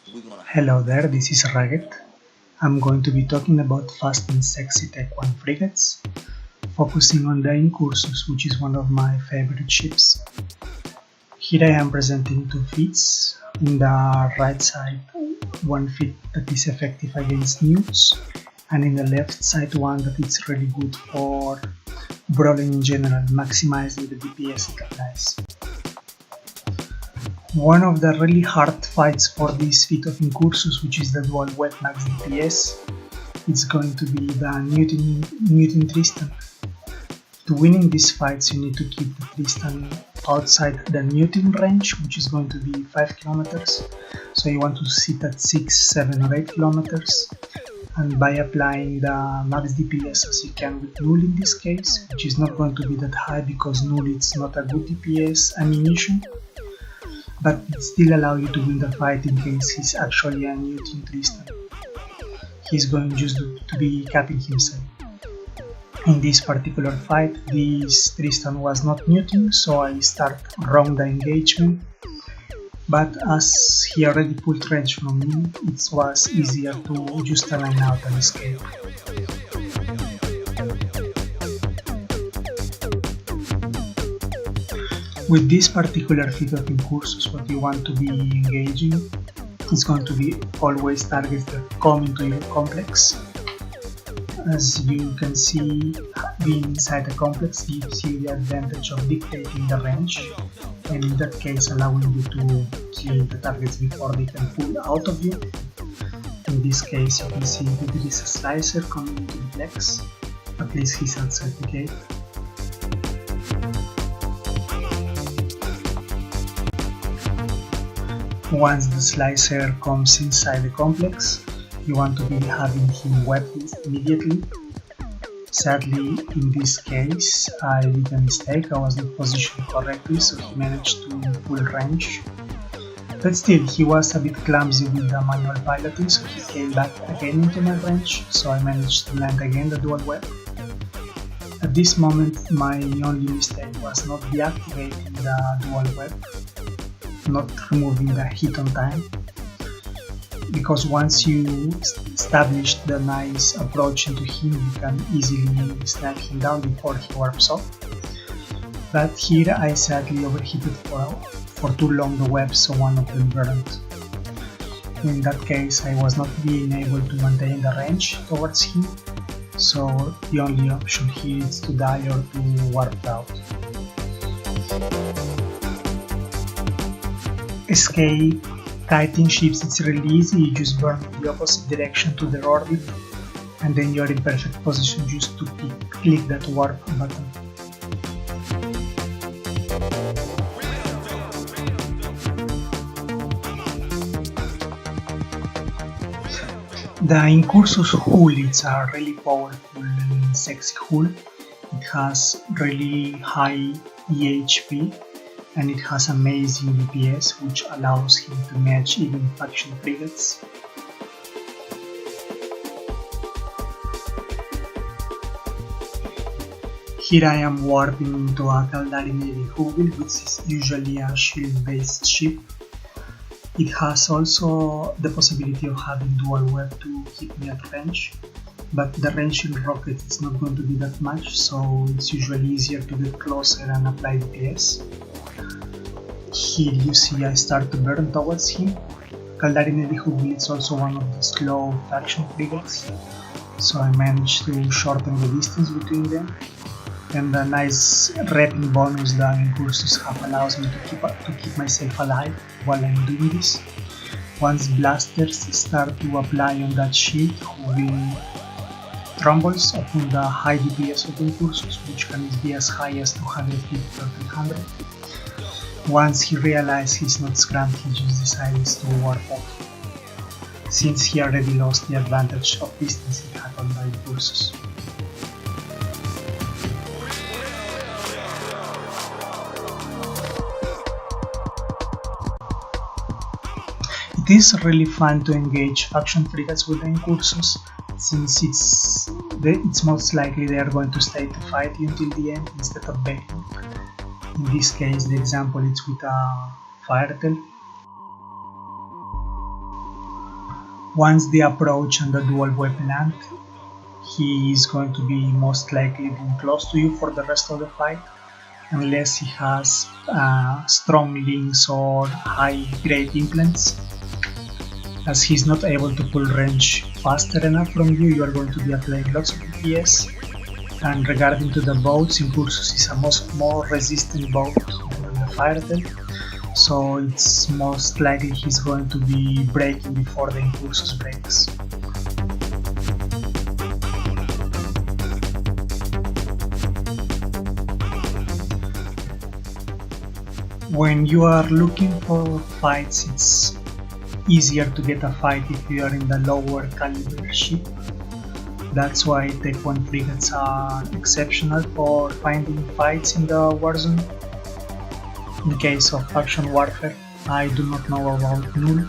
Hello there, this is Frigate. I'm going to be talking about fast and sexy Tech 1 frigates, focusing on the Incursus, which is one of my favorite ships. Here I am presenting two feats. In the right side, one feat that is effective against newts, and in the left side one that is really good for brawling in general, maximizing the DPS it applies. One of the really hard fights for this feat of Incursus, which is the dual web max DPS, it's going to be the Newton Tristan. To win in these fights you need to keep the Tristan outside the Newton range, which is going to be 5 kilometers. So you want to sit at 6, 7 or 8 kilometers, and by applying the max DPS as you can with Null in this case, which is not going to be that high because Null is not a good DPS ammunition, but it still allows you to win the fight in case he's actually a Newton Tristan. He's going just to be capping himself. In this particular fight, this Tristan was not Newton, so I start wrong the engagement, but as he already pulled range from me, it was easier to just align out and escape. With this particular feat of Incursus, what you want to be engaging is going to be always targets that come into your complex. As you can see, being inside the complex gives you the advantage of dictating the range, and in that case allowing you to kill the targets before they can pull out of you. In this case you can see that there is a slicer coming into the flex, at least he's outside the gate. Once the slicer comes inside the complex, you want to be having him webbed immediately. Sadly, in this case, I did a mistake, I was not positioned correctly, so he managed to pull range. But still, he was a bit clumsy with the manual piloting, so he came back again into my range, so I managed to land again the dual web. At this moment, my only mistake was not deactivating the dual web, not removing the hit on time, because once you establish the nice approach into him, you can easily snap him down before he warps off. But here I sadly overheated for too long the web, so one of them burned. In that case I was not being able to maintain the range towards him, so the only option here is to die or to warp out. Escape kiting ships, it's really easy, you just burn in the opposite direction to their orbit, and then you're in perfect position just to click that warp button. The Incursus hull, it's a really powerful and sexy hull. It has really high EHP, and it has amazing DPS, which allows him to match even faction frigates. Here I am warping into a Gallente Fed, which is usually a shield-based ship. It has also the possibility of having dual web to keep me at range, but the range in rocket is not going to be that much, so it's usually easier to get closer and apply DPS. Here you see I start to burn towards him. Gallente Fed is also one of the slow faction frigates, so I managed to shorten the distance between them, and the nice repping bonus that Incursus have allows me to keep myself alive while I'm doing this. Once blasters start to apply on that shield, we trumbles upon the high DPS of Incursus, which can be as high as 250 or 300. Once he realized he's not scrammed, he just decides to warp off, since he already lost the advantage of distance he had on the Incursus. It is really fun to engage faction frigates with the Incursus, since it's most likely they are going to stay to fight you until the end instead of baiting. In this case, the example is with a Firetail. Once the approach and the dual weapon land, he is going to be most likely being close to you for the rest of the fight, unless he has strong links or high grade implants. As he's not able to pull range faster enough from you, you are going to be applying lots of DPS. And regarding to the boats, Incursus is a much more resistant boat than the Firetail, so it's most likely he's going to be breaking before the Incursus breaks. When you are looking for fights, it's easier to get a fight if you are in the lower caliber ship. That's why Tech 1 frigates are exceptional for finding fights in the warzone. In case of faction warfare, I do not know about Null.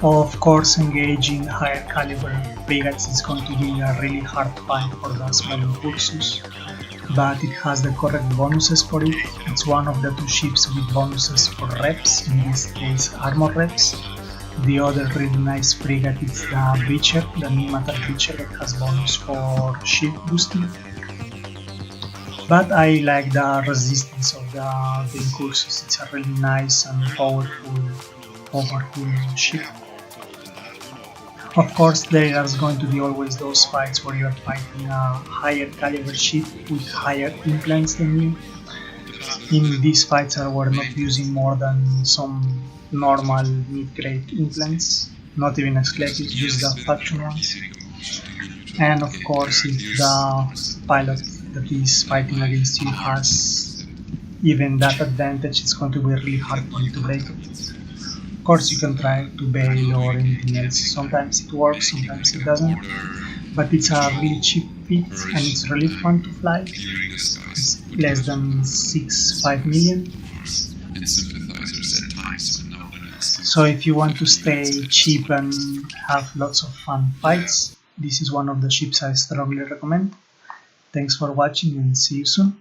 Of course, engaging higher caliber frigates is going to be a really hard fight for the small Incursus, but it has the correct bonuses for it. It's one of the two ships with bonuses for reps, in this case armor reps. The other really nice frigate is the Breacher, the Nematter Breacher, that has bonus for shield boosting. But I like the resistance of the Incursus. It's a really nice and powerful ship. Of course, there are going to be always those fights where you are fighting a higher caliber ship with higher implants than you. In these fights, we're not using more than some normal mid-grade implants, not even exclusive, just the faction ones. And of course, if the pilot that is fighting against you has even that advantage, it's going to be really hard for you to break it. Of course, you can try to bail or anything else. Sometimes it works, sometimes it doesn't. But it's a really cheap fit and it's really fun to fly. It's less than 5 million. So if you want to stay cheap and have lots of fun fights, this is one of the ships I strongly recommend. Thanks for watching and see you soon.